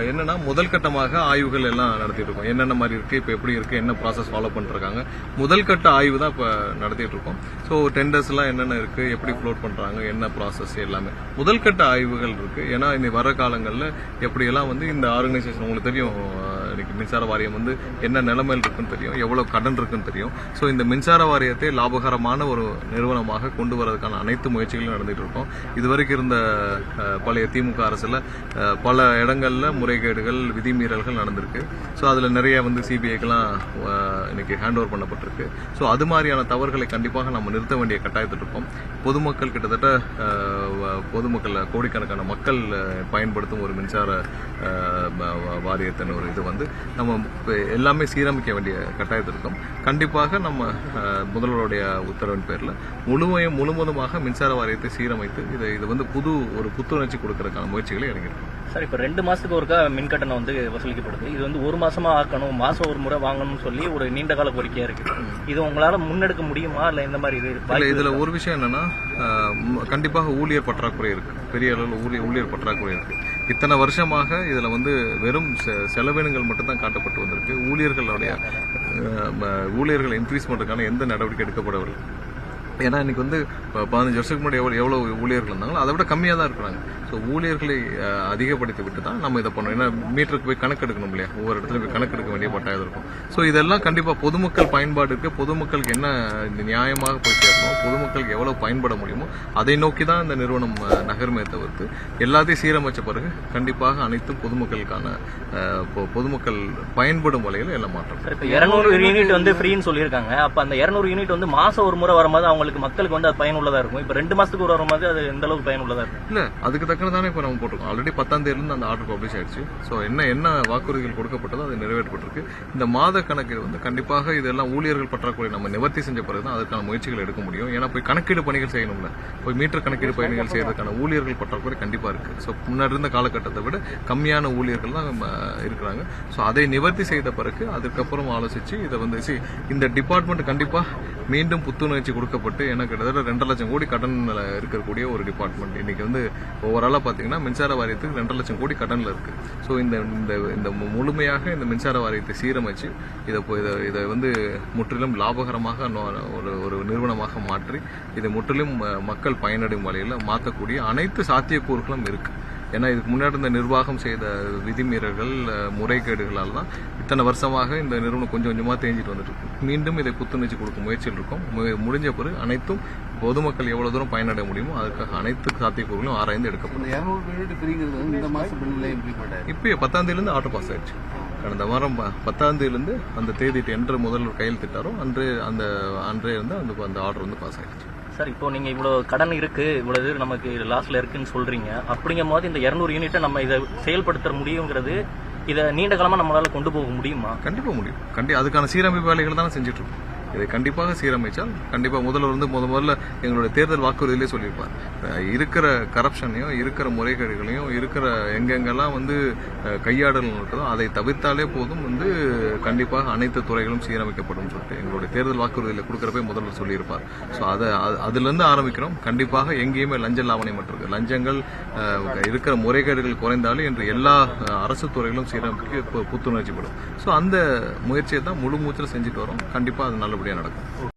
என்னன்னா முதல் கட்டமாக ஆய்வுகள் எல்லாம் நடத்திட்டு இருக்கோம். என்னென்ன மாதிரி இருக்கு, இப்ப எப்படி இருக்கு, என்ன ப்ராசஸ் ஃபாலோ பண்ணிருக்காங்க, முதல் கட்ட ஆய்வு தான் இப்ப நடத்திட்டு இருக்கோம். ஸோ டெண்டர்ஸ் எல்லாம் என்னென்ன இருக்கு, எப்படி ஃப்ளோட் பண்றாங்க, என்ன ப்ராசஸ் எல்லாமே முதல் கட்ட ஆய்வுகள் இருக்கு. ஏன்னா இனி வர காலங்களில் எப்படியெல்லாம் இந்த ஆர்கனைசேஷன் உங்களுக்கு தெரியும், இன்னைக்கு மின்சார வாரியம் என்ன நிலைமையில் இருக்குன்னு தெரியும், எவ்வளவு கடன் இருக்குன்னு தெரியும். ஸோ இந்த மின்சார வாரியத்தை லாபகரமான ஒரு நிறுவனமாக கொண்டு வரதுக்கான அனைத்து முயற்சிகளும் நடந்துட்டு இருக்கோம். இதுவரைக்கும் இருந்த பழைய திமுக அரசுல பல இடங்கள்ல முறைகேடுகள், விதிமீறல்கள் நடந்திருக்கு. ஸோ அதுல நிறைய சிபிஐக்கெல்லாம் இன்னைக்கு ஹேண்ட் ஓவர் பண்ணப்பட்டிருக்கு. ஸோ அது மாதிரியான தவறுகளை கண்டிப்பாக நம்ம நிறுத்த வேண்டிய கட்டாயத்தில் இருக்கோம். பொதுமக்கள் கிட்டத்தட்ட பொதுமக்கள் கோடிக்கணக்கான மக்கள் பயன்படுத்தும் ஒரு மின்சார வாரியத்தின் ஒரு இது நம்ம எல்லாமே சீரமைக்க வேண்டிய கட்டாயத்தில் இருக்கோம். கண்டிப்பாக நம்ம முதல்வருடைய உத்தரவின் பேரில் முழுவதுமாக மின்சார வாரியத்தை சீரமைத்து இது ஒரு புத்துணர்ச்சி கொடுக்கறதுக்கான முயற்சிகளை இறங்கியிருக்கோம். சார், இப்ப 2 மாசத்துக்கு ஒருக்கா மின் கட்டணம் வசூலிக்கப்படுது. இது 1 மாசமா ஆக்கணும், மாசம் ஒரு முறை வாங்கணும்னு சொல்லி ஒரு நீண்ட கால கோரிக்கையா இருக்கு. இது உங்களால முன்னெடுக்க முடியுமா, இல்ல இந்த மாதிரி இதுல ஒரு விஷயம் என்னன்னா, கண்டிப்பாக ஊழியர் பற்றாக்குறை இருக்கு, பெரிய அளவில் ஊழியர் பற்றாக்குறை இருக்கு. இத்தனை வருஷமாக இதுல வெறும் செலவினங்கள் மட்டும் தான் காட்டப்பட்டு வந்திருக்கு. ஊழியர்களை இன்க்ரீஸ் பண்றதுக்கான எந்த நடவடிக்கை எடுக்கப்படவில்லை. ஏன்னா இன்னைக்கு 15 வருஷத்துக்கு முன்னாடி எவ்வளவு ஊழியர்கள் இருந்தாங்களோ அதை விட கம்மியா தான் இருக்கிறாங்க. ஸோ ஊழியர்களை அதிகப்படுத்தி விட்டு தான் நம்ம இதை பண்ணோம். ஏன்னா மீட்டருக்கு போய் கணக்கு எடுக்கணும் இல்லையா, ஒவ்வொரு இடத்துல போய் கணக்கு எடுக்க வேண்டிய பட்டாயம் இருக்கும். ஸோ இதெல்லாம் கண்டிப்பா பொதுமக்கள் பயன்பாடுக்கு, பொதுமக்களுக்கு என்ன நியாயமாக போய் சேரணும், பொதுமக்களுக்கு எவ்வளவு பயன்பட முடியுமோ அதை நோக்கி தான் இந்த நிறுவனம் நகர்மே தவிர்த்து எல்லாத்தையும் சீரமைச்ச பிறகு கண்டிப்பாக அனைத்தும் பொதுமக்களுக்கான பொதுமக்கள் பயன்படும் வகையில் எல்லாம் மாற்றம். 200 யூனிட் ஃப்ரீன்னு சொல்லியிருக்காங்க. அப்ப அந்த 200 யூனிட் மாசம் ஒரு முறை வரும்போது மக்களுக்கு அது பயனுள்ளதா இருக்கும். இப்ப 2 மாசத்துக்கு ஒரு வரும்போது அது எந்த அளவுக்கு பயனுள்ளதா இருக்கும்? இல்ல, அதுக்கு தக்கனதானே இப்ப நம்ம போட்டிருக்கோம். ஆல்ரெடி 10ஆம் தேதியிலிருந்து அந்த ஆர்டர் பப்ளிஷ் ஆயிடுச்சு. சோ என்ன வாக்குறுதிகள் கொடுக்கப்பட்டதோ அது நிறைவேற்றப்பட்டிருக்கு. இந்த மாத கணக்கு கண்டிப்பாக இதெல்லாம் ஊழியர்கள் பற்றாக்குறை நம்ம நிவர்த்தி செஞ்ச பிறகுதான் அதுக்கான முயற்சிகள் எடுக்க முடியும். ஏன்னா போய் கணக்கீடு பணிகள் செய்யணும்ல, போய் மீட்டர் கணக்கீடு பணிகள் செய்யறதுக்கான ஊழியர்கள் பற்றாக்குறை கண்டிப்பா இருக்கு. சோ முன்னாடி இருந்த காலகட்டத்தை விட கம்மியான ஊழியர்கள் தான் இருக்கிறாங்க. சோ அதை நிவர்த்தி செய்த பிறகு அதுக்கப்புறம் ஆலோசிச்சு இதை இந்த டிபார்ட்மெண்ட் கண்டிப்பா மீண்டும் புத்துணர்ச்சி கொடுக்கப்பட்டு, ஏன்னா கிட்டத்தட்ட 2 லட்சம் கோடி கடன்ல இருக்கக்கூடிய ஒரு டிபார்ட்மெண்ட் இன்னைக்கு ஓவராலா பாத்தீங்கன்னா மின்சார வாரியத்துக்கு 2 லட்சம் கோடி கடன்ல இருக்கு. ஸோ இந்த முழுமையாக இந்த மின்சார வாரியத்தை சீரமைச்சு இதை முற்றிலும் லாபகரமாக ஒரு நிறுவனமாக மாற்றி இதை முற்றிலும் மக்கள் பயனடையும் வகையில் மாற்றக்கூடிய அனைத்து சாத்தியக்கூறுகளும் இருக்கு. ஏன்னா இதுக்கு முன்னாடி இந்த நிர்வாகம் செய்த விதிமீறல்கள், முறைகேடுகளால் தான் இத்தனை வருஷமாக இந்த நிறுவனம் கொஞ்சம் கொஞ்சமா தேஞ்சிட்டு வந்துட்டு இருக்கு. மீண்டும் இதை புத்துணர்ச்சி கொடுக்கும் முயற்சியில் இருக்கும். முடிஞ்ச பிறகு அனைத்தும் பொதுமக்கள் எவ்வளவு தூரம் பயனடைய முடியுமோ அதற்காக அனைத்து சாத்தியக்கூறுகளும் ஆராய்ந்து எடுக்கப்படும். இப்பயே 10ஆம் தேதியிலிருந்து ஆர்டர் பாஸ் ஆயிடுச்சு. கடந்த வாரம் 10ஆம் தேதியிலிருந்து அந்த தேதி என்று முதல்வர் கையெழுத்திட்டாரோ அன்றே இருந்து அந்த ஆர்டர் பாஸ் ஆயிடுச்சு. சார், இப்போ நீங்க இவ்வளவு கடன் இருக்கு, இவ்வளவு நமக்கு லாஸ்ல இருக்குன்னு சொல்றீங்க. அப்படிங்கும் போது இந்த 200 யூனிட்டை நம்ம இதை செயல்படுத்த முடியுங்கிறது, இதை நீண்ட காலமா நம்மளால கொண்டு போக முடியுமா? கண்டிப்பா முடியும். அதுக்கான சீரமைப்பு வேலைகள் தான் செஞ்சுட்டு இருக்கோம். இதை கண்டிப்பாக சீரமைச்சால் கண்டிப்பா முதல்வர் முதல்ல எங்களுடைய தேர்தல் வாக்குறுதியிலே சொல்லியிருப்பார், இருக்கிற கரப்ஷனையும் இருக்கிற முறைகேடுகளையும் இருக்கிற எங்கெங்கெல்லாம் கையாடல் இருக்கிறதோ அதை தவிர்த்தாலே போதும் கண்டிப்பாக அனைத்து துறைகளும் சீரமைக்கப்படும் சொல்லிட்டு எங்களுடைய தேர்தல் வாக்குறுதியில் கொடுக்கறப்ப முதல்வர் சொல்லியிருப்பார். ஸோ அதுல இருந்து ஆரம்பிக்கிறோம். கண்டிப்பாக எங்கேயுமே லஞ்ச லாவணை மற்றும் லஞ்சங்கள் இருக்கிற முறைகேடுகள் குறைந்தாலே என்று எல்லா அரசு துறைகளும் சீரமைக்க புத்துணர்ச்சி படும். ஸோ அந்த முயற்சியை தான் முழு மூச்சில் செஞ்சுட்டு வரோம். கண்டிப்பா அது நல்லபடியாக நடக்கும்.